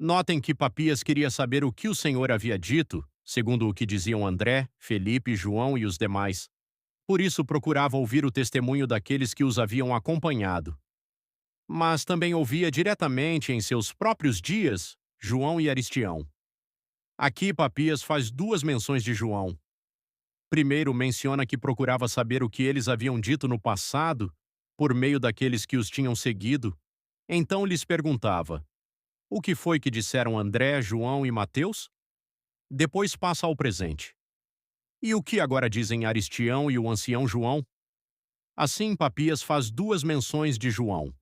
Notem que Papias queria saber o que o Senhor havia dito, segundo o que diziam André, Felipe, João e os demais. Por isso procurava ouvir o testemunho daqueles que os haviam acompanhado. Mas também ouvia diretamente em seus próprios dias João e Aristião. Aqui Papias faz duas menções de João. Primeiro, menciona que procurava saber o que eles haviam dito no passado, por meio daqueles que os tinham seguido. Então lhes perguntava: o que foi que disseram André, João e Mateus? Depois passa ao presente. E o que agora dizem Aristião e o ancião João? Assim, Papias faz duas menções de João.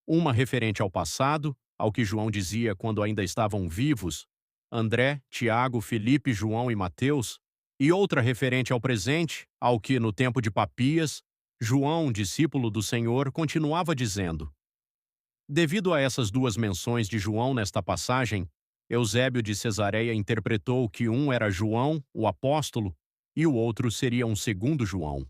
Uma referente ao passado, ao que João dizia quando ainda estavam vivos, André, Tiago, Felipe, João e Mateus, e outra referente ao presente, ao que, no tempo de Papias, João, discípulo do Senhor, continuava dizendo. Devido a essas duas menções de João nesta passagem, Eusébio de Cesareia interpretou que um era João, o apóstolo, e o outro seria um segundo João.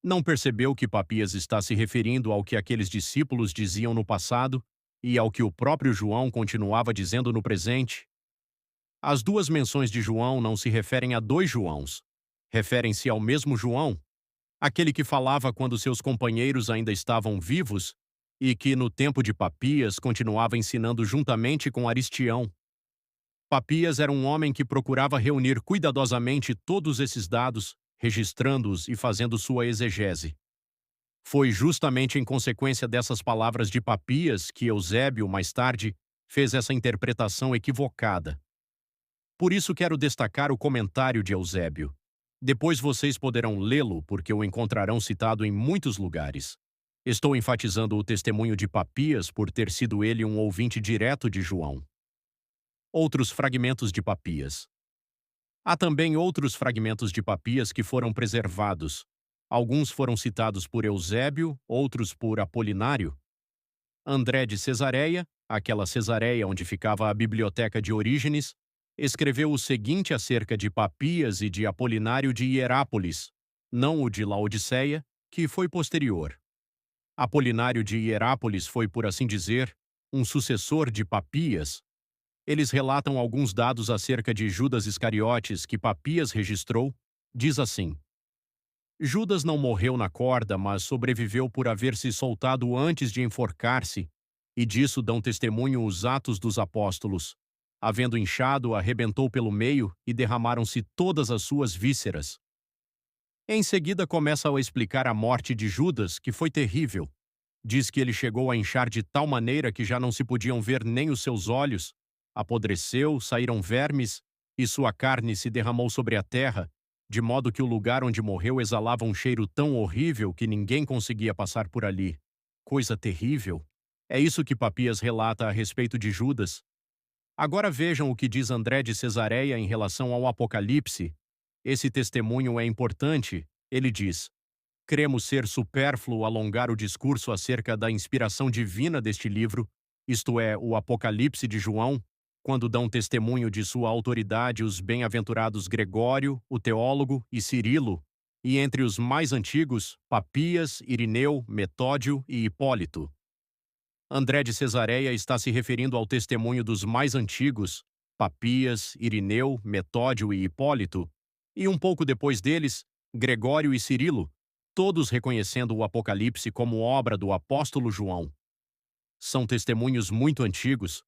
Não percebeu que Papias está se referindo ao que aqueles discípulos diziam no passado e ao que o próprio João continuava dizendo no presente? As duas menções de João não se referem a dois Joãos. Referem-se ao mesmo João, aquele que falava quando seus companheiros ainda estavam vivos e que, no tempo de Papias, continuava ensinando juntamente com Aristião. Papias era um homem que procurava reunir cuidadosamente todos esses dados, registrando-os e fazendo sua exegese. Foi justamente em consequência dessas palavras de Papias que Eusébio, mais tarde, fez essa interpretação equivocada. Por isso quero destacar o comentário de Eusébio. Depois vocês poderão lê-lo, porque o encontrarão citado em muitos lugares. Estou enfatizando o testemunho de Papias por ter sido ele um ouvinte direto de João. Outros fragmentos de Papias. Há também outros fragmentos de Papias que foram preservados. Alguns foram citados por Eusébio, outros por Apolinário. André de Cesareia, aquela Cesareia onde ficava a biblioteca de Orígenes, escreveu o seguinte acerca de Papias e de Apolinário de Hierápolis, não o de Laodiceia, que foi posterior. Apolinário de Hierápolis foi, por assim dizer, um sucessor de Papias. Eles relatam alguns dados acerca de Judas Iscariotes que Papias registrou. Diz assim: Judas não morreu na corda, mas sobreviveu por haver se soltado antes de enforcar-se, e disso dão testemunho os Atos dos Apóstolos. Havendo inchado, arrebentou pelo meio e derramaram-se todas as suas vísceras. Em seguida começa a explicar a morte de Judas, que foi terrível. Diz que ele chegou a inchar de tal maneira que já não se podiam ver nem os seus olhos, apodreceu, saíram vermes, e sua carne se derramou sobre a terra, de modo que o lugar onde morreu exalava um cheiro tão horrível que ninguém conseguia passar por ali. Coisa terrível. É isso que Papias relata a respeito de Judas. Agora vejam o que diz André de Cesareia em relação ao Apocalipse. Esse testemunho é importante. Ele diz: cremos ser supérfluo alongar o discurso acerca da inspiração divina deste livro, isto é, o Apocalipse de João, quando dão testemunho de sua autoridade os bem-aventurados Gregório, o teólogo, e Cirilo, e entre os mais antigos, Papias, Irineu, Metódio e Hipólito. André de Cesareia está se referindo ao testemunho dos mais antigos, Papias, Irineu, Metódio e Hipólito, e um pouco depois deles, Gregório e Cirilo, todos reconhecendo o Apocalipse como obra do apóstolo João. São testemunhos muito antigos.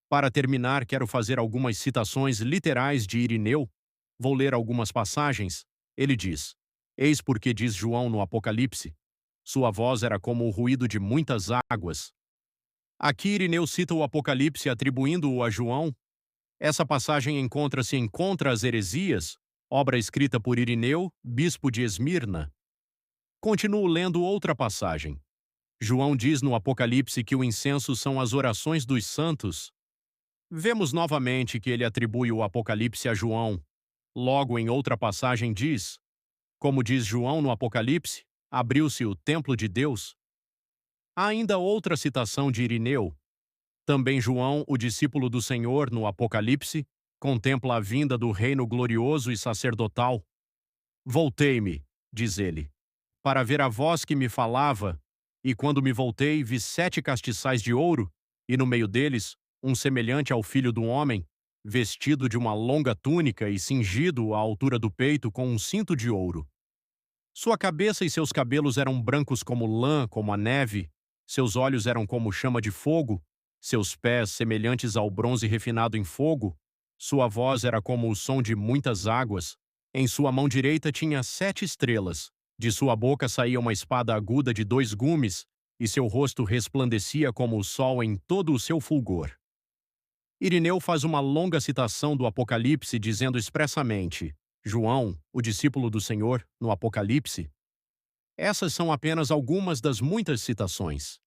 Para terminar, quero fazer algumas citações literais de Irineu. Vou ler algumas passagens. Ele diz: Eis porque diz João no Apocalipse: sua voz era como o ruído de muitas águas. Aqui Irineu cita o Apocalipse atribuindo-o a João. Essa passagem encontra-se em Contra as Heresias, obra escrita por Irineu, bispo de Esmirna. Continuo lendo outra passagem. João diz no Apocalipse que o incenso são as orações dos santos. Vemos novamente que ele atribui o Apocalipse a João. Logo, em outra passagem diz: como diz João no Apocalipse, abriu-se o templo de Deus. Há ainda outra citação de Irineu. Também João, o discípulo do Senhor, no Apocalipse, contempla a vinda do reino glorioso e sacerdotal. Voltei-me, diz ele, para ver a voz que me falava, e quando me voltei, vi 7 castiçais de ouro, e no meio deles, um semelhante ao Filho do Homem, vestido de uma longa túnica e cingido à altura do peito com um cinto de ouro. Sua cabeça e seus cabelos eram brancos como lã, como a neve, seus olhos eram como chama de fogo, seus pés semelhantes ao bronze refinado em fogo, sua voz era como o som de muitas águas, em sua mão direita tinha 7 estrelas, de sua boca saía uma espada aguda de 2 gumes, e seu rosto resplandecia como o sol em todo o seu fulgor. Irineu faz uma longa citação do Apocalipse dizendo expressamente: João, o discípulo do Senhor, no Apocalipse. Essas são apenas algumas das muitas citações.